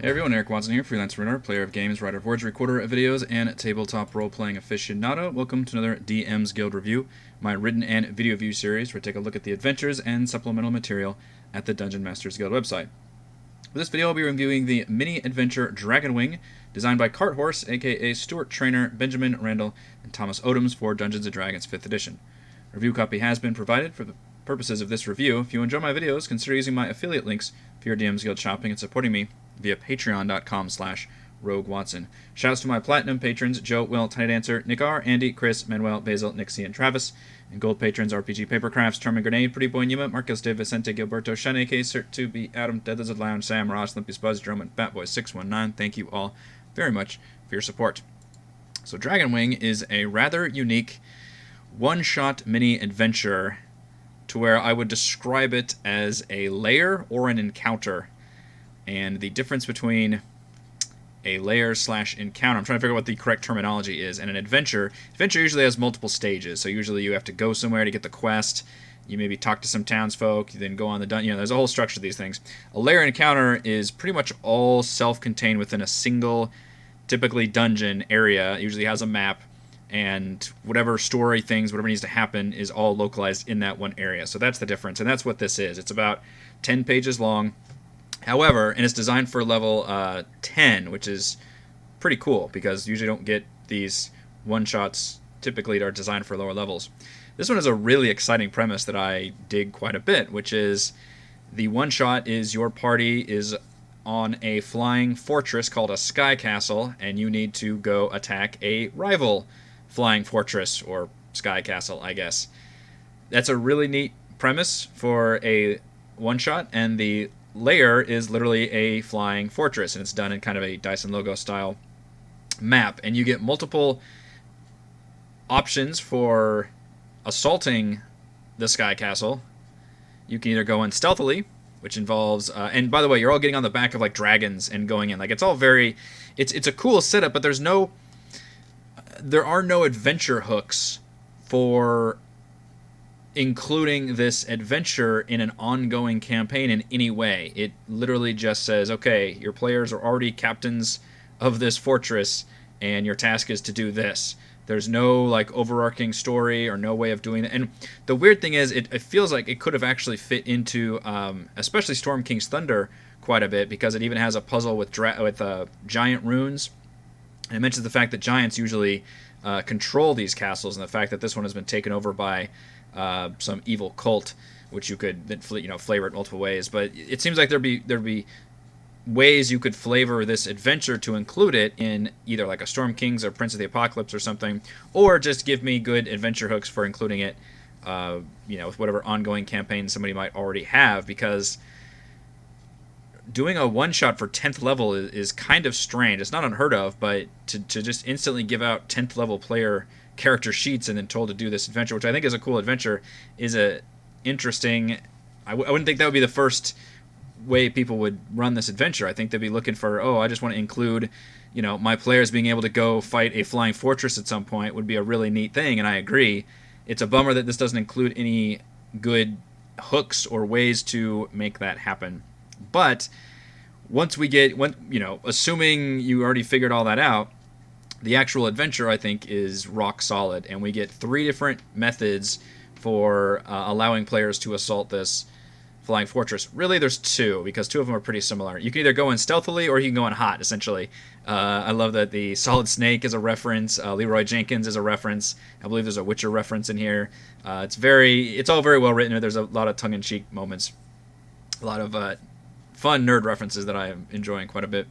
Hey everyone, Eric Watson here, freelance runner, player of games, writer of words, recorder of videos, and tabletop role-playing aficionado. Welcome to another DM's Guild review, my written and video view series where I take a look at the adventures and supplemental material at the Dungeon Masters Guild website. For this video, I'll be reviewing the mini-adventure Dragon Wing, designed by Cart Horse, aka Stuart, Traynor, Benjamin, Randell, and Thomas Odams for Dungeons & Dragons 5th edition. A review copy has been provided for the purposes of this review. If you enjoy my videos, consider using my affiliate links for your DM's Guild shopping and supporting me via patreon.com/RogueWatson. Shouts to my platinum patrons, Joe, Will, Tiny Dancer, Nick R, Andy, Chris, Manuel, Basil, Nixie, and Travis. And gold patrons, RPG Papercrafts, Charming Grenade, Pretty Boy Numa, Marcos de Vicente, Gilberto, Shane, K, Cert 2B, Adam, Dead Lizard Lounge, Sam, Ross, Limpy Buzz, Drum, and Fatboy619. Thank you all very much for your support. So Dragon Wing is a rather unique one-shot mini-adventure to where I would describe it as a lair or an encounter. And the difference between a lair/encounter, I'm trying to figure out what the correct terminology is, and an adventure usually has multiple stages. So usually you have to go somewhere to get the quest, you maybe talk to some townsfolk, you then go on the dungeon. There's a whole structure to these things. A lair encounter is pretty much all self-contained within a single, typically dungeon area. It usually has a map, and whatever story things, whatever needs to happen is all localized in that one area. So that's the difference, and that's what this is. It's about 10 pages long. However, and it's designed for level 10, which is pretty cool because you usually don't get these one-shots typically that are designed for lower levels. This one has a really exciting premise that I dig quite a bit, which is the one-shot is your party is on a flying fortress called a sky castle, and you need to go attack a rival flying fortress, or sky castle, I guess. That's a really neat premise for a one-shot, and the layer is literally a flying fortress, and it's done in kind of a Dyson logo style map, and you get multiple options for assaulting the sky castle. You can either go in stealthily, which involves and by the way, you're all getting on the back of like dragons and going in, like it's all very it's a cool setup, but there are no adventure hooks for including this adventure in an ongoing campaign in any way. It literally just says, okay, your players are already captains of this fortress, and your task is to do this. There's no like overarching story or no way of doing that. And the weird thing is, it feels like it could have actually fit into, especially Storm King's Thunder, quite a bit, because it even has a puzzle with giant runes. And it mentions the fact that giants usually control these castles, and the fact that this one has been taken over by some evil cult, which you could flavor it multiple ways. But it seems like there'd be ways you could flavor this adventure to include it in either like a Storm Kings or Prince of the Apocalypse or something, or just give me good adventure hooks for including it, with whatever ongoing campaign somebody might already have, because doing a one-shot for 10th level is kind of strange. It's not unheard of, but to just instantly give out 10th level player character sheets and then told to do this adventure, which I think is a cool adventure, is a interesting. I wouldn't think that would be the first way people would run this adventure. I think they'd be looking for, I just want to include, my players being able to go fight a flying fortress at some point would be a really neat thing, and I agree. It's a bummer that this doesn't include any good hooks or ways to make that happen. But assuming you already figured all that out, the actual adventure, I think, is rock solid, and we get 3 different methods for allowing players to assault this flying fortress. Really, there's 2, because 2 of them are pretty similar. You can either go in stealthily, or you can go in hot, essentially. I love that the Solid Snake is a reference, Leroy Jenkins is a reference, I believe there's a Witcher reference in here. It's all very well written. There's a lot of tongue-in-cheek moments, a lot of fun nerd references that I am enjoying quite a bit.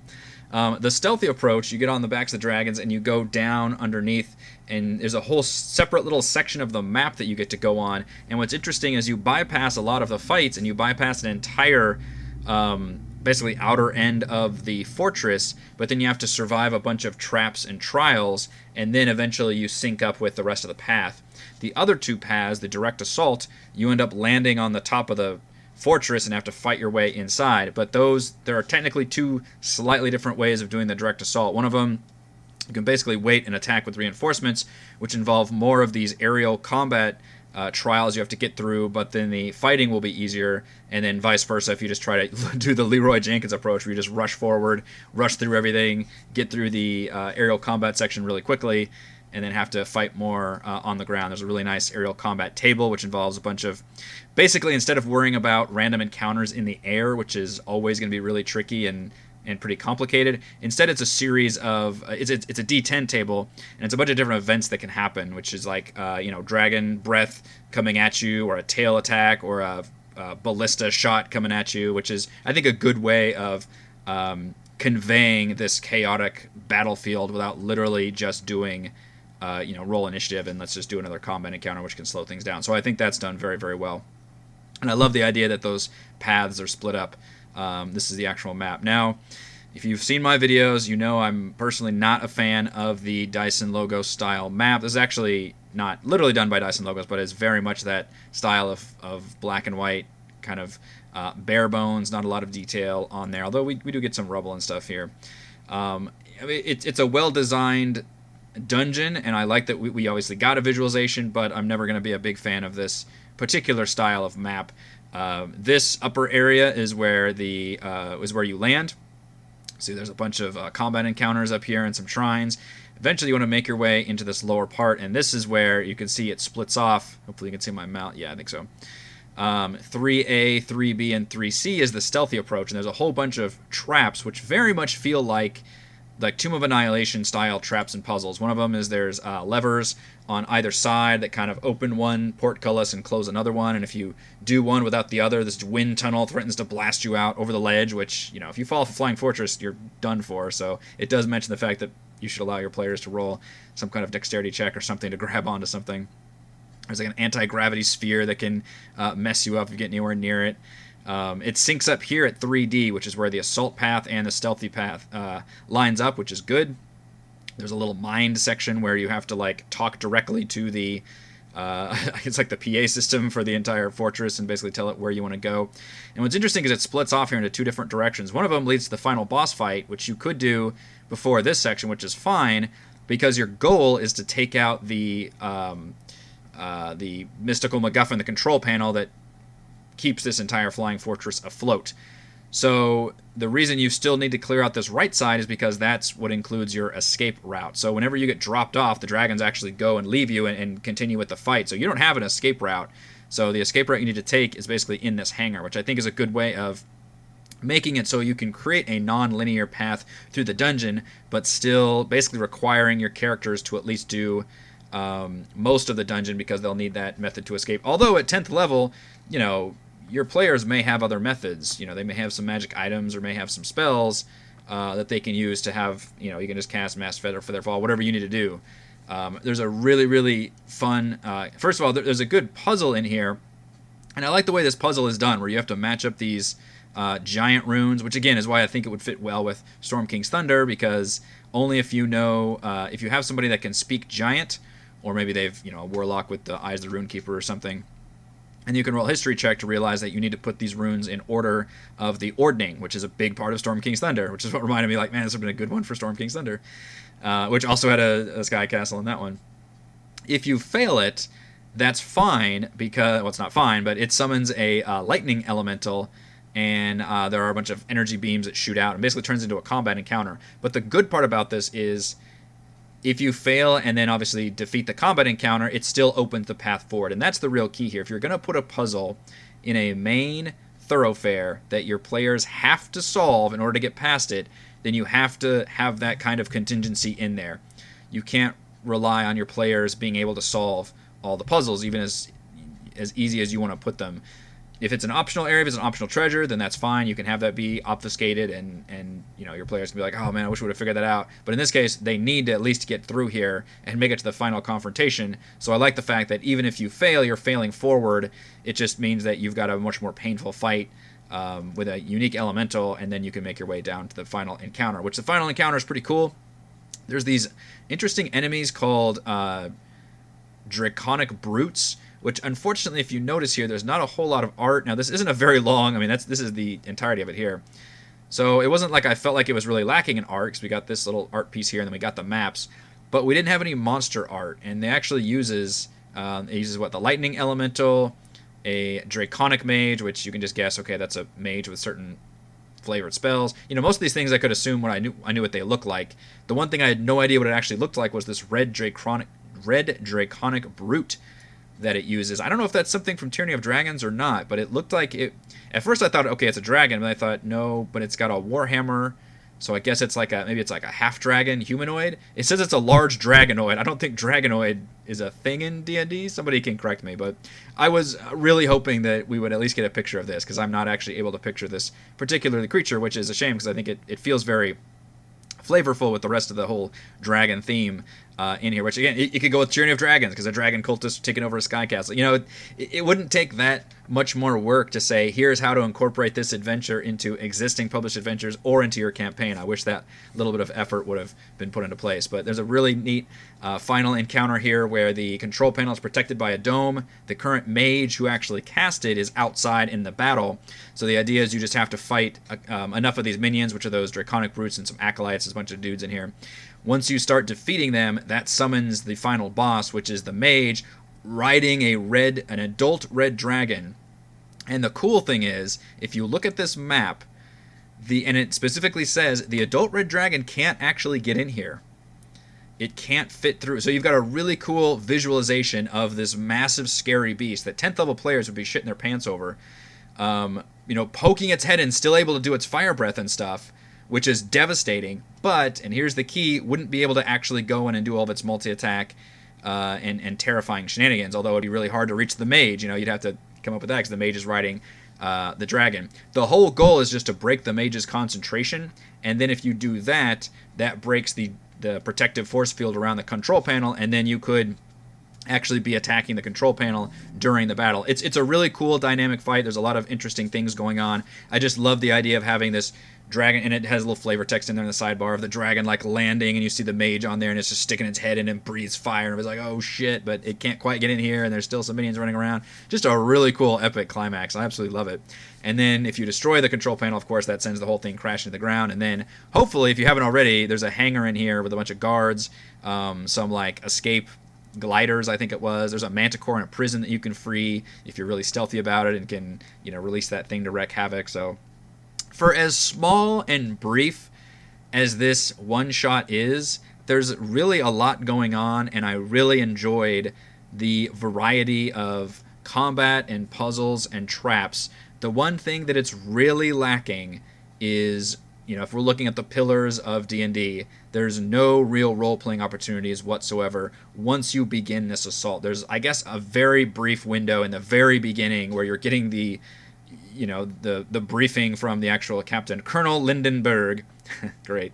The Stealthy Approach, you get on the backs of the dragons and you go down underneath, and there's a whole separate little section of the map that you get to go on. And what's interesting is you bypass a lot of the fights, and you bypass an entire basically outer end of the fortress, but then you have to survive a bunch of traps and trials, and then eventually you sync up with the rest of the path. The other 2 paths, the direct assault, you end up landing on the top of the fortress and have to fight your way inside. But there are technically 2 slightly different ways of doing the direct assault. One of them, you can basically wait and attack with reinforcements, which involve more of these aerial combat trials you have to get through, but then the fighting will be easier, and then vice versa if you just try to do the Leroy Jenkins approach where you just rush forward, rush through everything, get through the aerial combat section really quickly, and then have to fight more on the ground. There's a really nice aerial combat table, which involves a bunch of... Basically, instead of worrying about random encounters in the air, which is always going to be really tricky and pretty complicated, instead it's a series of... It's a D10 table, and it's a bunch of different events that can happen, which is like, dragon breath coming at you, or a tail attack, or a ballista shot coming at you, which is, I think, a good way of conveying this chaotic battlefield without literally just doing... roll initiative and let's just do another combat encounter, which can slow things down. So I think that's done very, very well. And I love the idea that those paths are split up. This is the actual map. Now, if you've seen my videos, you know I'm personally not a fan of the Dyson Logos style map. This is actually not literally done by Dyson Logos, but it's very much that style of black and white, kind of bare bones, not a lot of detail on there, although we do get some rubble and stuff here. It's a well-designed dungeon, and I like that we obviously got a visualization, but I'm never going to be a big fan of this particular style of map. This upper area is where you land. See, there's a bunch of combat encounters up here and some shrines. Eventually, you want to make your way into this lower part, and this is where you can see it splits off. Hopefully, you can see my mount. Yeah, I think so. 3A, 3B, and 3C is the Stealthy Approach, and there's a whole bunch of traps which very much feel like Tomb of Annihilation style traps and puzzles. One of them is there's levers on either side that kind of open one portcullis and close another one, and if you do one without the other, this wind tunnel threatens to blast you out over the ledge, which, if you fall off a flying fortress, you're done for. So it does mention the fact that you should allow your players to roll some kind of dexterity check or something to grab onto something. There's like an anti-gravity sphere that can mess you up if you get anywhere near it. It syncs up here at 3D, which is where the assault path and the stealthy path lines up, which is good. There's a little mind section where you have to talk directly to the it's like the PA system for the entire fortress and basically tell it where you want to go. And what's interesting is it splits off here into two different directions. One of them leads to the final boss fight, which you could do before this section, which is fine because your goal is to take out the mystical MacGuffin, the control panel that keeps this entire flying fortress afloat. So the reason you still need to clear out this right side is because that's what includes your escape route. So whenever you get dropped off, the dragons actually go and leave you and continue with the fight. So you don't have an escape route. So the escape route you need to take is basically in this hangar, which I think is a good way of making it so you can create a non-linear path through the dungeon, but still basically requiring your characters to at least do most of the dungeon because they'll need that method to escape. Although at 10th level, your players may have other methods. They may have some magic items or may have some spells that they can use to have, you can just cast Mass Feather for their fall, whatever you need to do. There's a really, really fun... first of all, there's a good puzzle in here, and I like the way this puzzle is done, where you have to match up these giant runes, which again is why I think it would fit well with Storm King's Thunder, because only if you know... if you have somebody that can speak giant, or maybe they've, a warlock with the Eyes of the Runekeeper or something, and you can roll a history check to realize that you need to put these runes in order of the ordning, which is a big part of Storm King's Thunder, which is what reminded me, man, this would have been a good one for Storm King's Thunder, which also had a sky castle in that one. If you fail it, that's fine, because, well, it's not fine, but it summons a lightning elemental, and there are a bunch of energy beams that shoot out, and basically turns into a combat encounter. But the good part about this is, if you fail and then obviously defeat the combat encounter, it still opens the path forward. And that's the real key here. If you're going to put a puzzle in a main thoroughfare that your players have to solve in order to get past it, then you have to have that kind of contingency in there. You can't rely on your players being able to solve all the puzzles, even as easy as you want to put them. If it's an optional area, if it's an optional treasure, then that's fine. You can have that be obfuscated, and your players can be like, oh man, I wish we would have figured that out. But in this case, they need to at least get through here and make it to the final confrontation. So I like the fact that even if you fail, you're failing forward. It just means that you've got a much more painful fight with a unique elemental, and then you can make your way down to the final encounter, which the final encounter is pretty cool. There's these interesting enemies called Draconic Brutes, which unfortunately, if you notice here, there's not a whole lot of art. Now, this isn't a very long, this is the entirety of it here. So it wasn't like I felt like it was really lacking in art, because we got this little art piece here, and then we got the maps. But we didn't have any monster art, and they actually uses It uses the lightning elemental, a draconic mage, which you can just guess. Okay, that's a mage with certain flavored spells. Most of these things I could assume when I knew what they looked like. The one thing I had no idea what it actually looked like was this red draconic brute that it uses. I don't know if that's something from Tyranny of Dragons or not, but it looked like it. At first I thought, okay, it's a dragon, but I thought no, but it's got a warhammer. So I guess it's maybe it's like a half dragon humanoid. It says it's a large dragonoid. I don't think dragonoid is a thing in D&D. Somebody can correct me, but I was really hoping that we would at least get a picture of this, because I'm not actually able to picture this particular creature, which is a shame, because I think it feels very flavorful with the rest of the whole dragon theme in here, which again, it could go with Tyranny of Dragons, because a dragon cultist taking over a sky castle. It wouldn't take that much more work to say, here's how to incorporate this adventure into existing published adventures or into your campaign. I wish that little bit of effort would have been put into place. But there's a really neat final encounter here where the control panel is protected by a dome. The current mage who actually cast it is outside in the battle. So the idea is you just have to fight enough of these minions, which are those Draconic Brutes and some acolytes. There's a bunch of dudes in here. Once you start defeating them, that summons the final boss, which is the mage, riding an adult red dragon. And the cool thing is, if you look at this map, and it specifically says the adult red dragon can't actually get in here. It can't fit through. So you've got a really cool visualization of this massive, scary beast that 10th level players would be shitting their pants over. Poking its head in, still able to do its fire breath and stuff, which is devastating. But, and here's the key, wouldn't be able to actually go in and do all of its multi-attack and terrifying shenanigans, although it'd be really hard to reach the mage. You'd have to come up with that, because the mage is riding the dragon. The whole goal is just to break the mage's concentration, and then if you do that, that breaks the protective force field around the control panel, and then you could actually be attacking the control panel during the battle. It's a really cool dynamic fight. There's a lot of interesting things going on. I just love the idea of having this dragon, and it has a little flavor text in there in the sidebar of the dragon landing, and you see the mage on there, and it's just sticking its head in and breathes fire, and it's like, oh shit, but it can't quite get in here, and there's still some minions running around. Just a really cool epic climax. I absolutely love it. And then if you destroy the control panel, of course, that sends the whole thing crashing to the ground. And then hopefully, if you haven't already, there's a hangar in here with a bunch of guards, some escape gliders, I think it was. There's a manticore in a prison that you can free if you're really stealthy about it and can release that thing to wreak havoc. So for as small and brief as this one shot is, there's really a lot going on, and I really enjoyed the variety of combat and puzzles and traps. The one thing that it's really lacking is, if we're looking at the pillars of D&D, there's no real role-playing opportunities whatsoever once you begin this assault. There's, I guess, a very brief window in the very beginning where you're getting the briefing from the actual captain, Colonel Lindenberg. Great.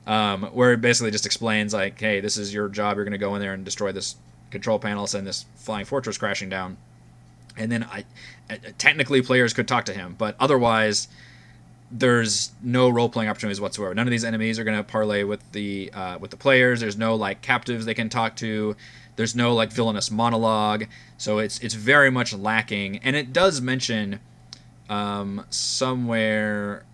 Where it basically just explains, hey, this is your job. You're going to go in there and destroy this control panel, send this flying fortress crashing down. And then technically players could talk to him, but otherwise there's no role-playing opportunities whatsoever. None of these enemies are going to parlay with the players. There's no captives they can talk to. There's no villainous monologue. So it's very much lacking. And it does mention somewhere,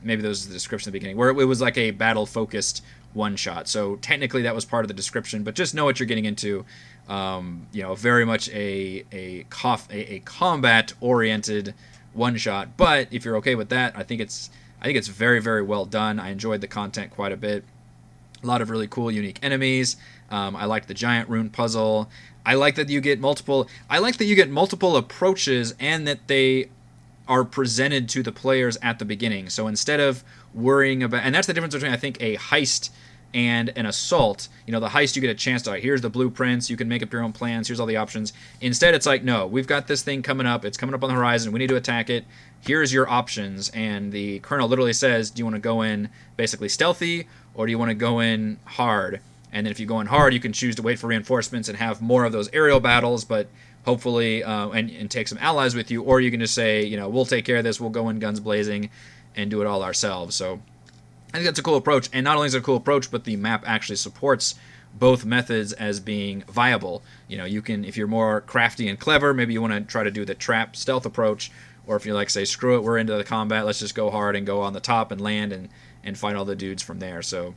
maybe that was the description at the beginning, where it was a battle-focused one-shot. So technically that was part of the description, but just know what you're getting into. Very much a combat-oriented one-shot. But if you're okay with that, I think it's very, very well done. I enjoyed the content quite a bit. A lot of really cool, unique enemies. I liked the giant rune puzzle. I like that you get multiple approaches, and that they are presented to the players at the beginning. So instead of worrying about, and that's the difference between, I think, a heist and an assault. The heist, you get a chance to, here's the blueprints, you can make up your own plans, here's all the options. Instead, it's no, we've got this thing coming up, it's coming up on the horizon, we need to attack it, here's your options. And the colonel literally says, do you want to go in basically stealthy, or do you want to go in hard? And then if you go in hard, you can choose to wait for reinforcements and have more of those aerial battles, but hopefully, and take some allies with you, or you can just say, we'll take care of this, we'll go in guns blazing and do it all ourselves. So I think that's a cool approach, and not only is it a cool approach, but the map actually supports both methods as being viable. You can, if you're more crafty and clever, maybe you want to try to do the trap stealth approach, or if you're say, screw it, we're into the combat, let's just go hard and go on the top and land and fight all the dudes from there. So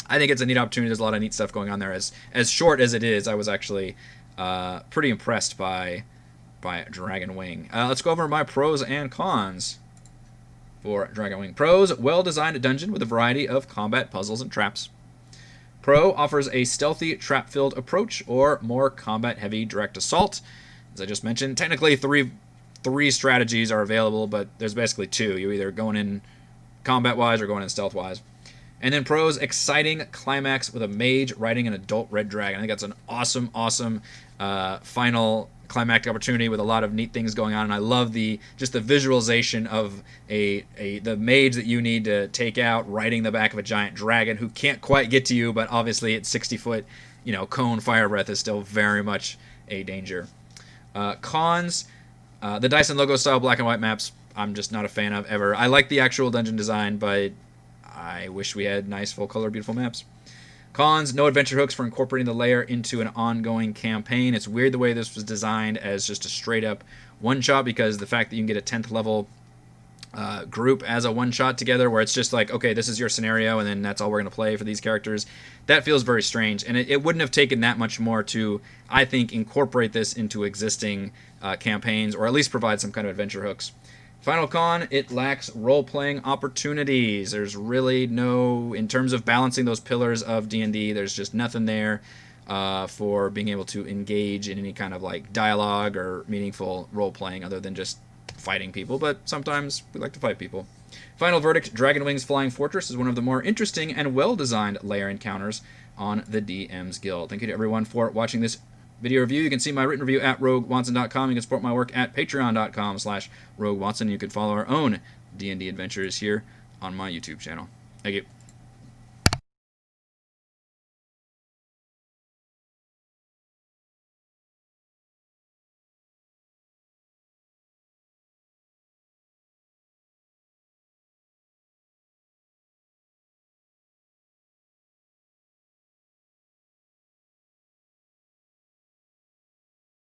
I think it's a neat opportunity. There's a lot of neat stuff going on there. As short as it is, I was actually pretty impressed by Dragon Wing. Let's go over my pros and cons for Dragon Wing. Pros: well-designed dungeon with a variety of combat puzzles and traps. Pro: offers a stealthy, trap-filled approach or more combat-heavy direct assault. As I just mentioned, technically three strategies are available, but there's basically two. You're either going in combat-wise or going in stealth-wise. And then pros: exciting climax with a mage riding an adult red dragon. I think that's an awesome final climactic opportunity with a lot of neat things going on, and I love just the visualization of the mage that you need to take out riding the back of a giant dragon who can't quite get to you, but obviously at 60-foot, cone fire breath is still very much a danger. Cons: the Dyson logo style black and white maps I'm just not a fan of ever. I like the actual dungeon design, but I wish we had nice full color beautiful maps. Cons: no adventure hooks for incorporating the layer into an ongoing campaign. It's weird the way this was designed as just a straight up one-shot, because the fact that you can get a 10th level group as a one-shot together where it's just like, okay, this is your scenario and then that's all we're going to play for these characters, that feels very strange. And it wouldn't have taken that much more to, I think, incorporate this into existing campaigns, or at least provide some kind of adventure hooks. Final con: it lacks role-playing opportunities. There's really no, in terms of balancing those pillars of D&D, there's just nothing there for being able to engage in any kind of like dialogue or meaningful role-playing other than just fighting people, but sometimes we like to fight people. Final verdict: Dragon Wing's Flying Fortress is one of the more interesting and well-designed layer encounters on the DM's Guild. Thank you to everyone for watching this video review. You can see my written review at roguewatson.com. You can support my work at patreon.com/roguewatson. You can follow our own D&D adventures here on my YouTube channel. Thank you.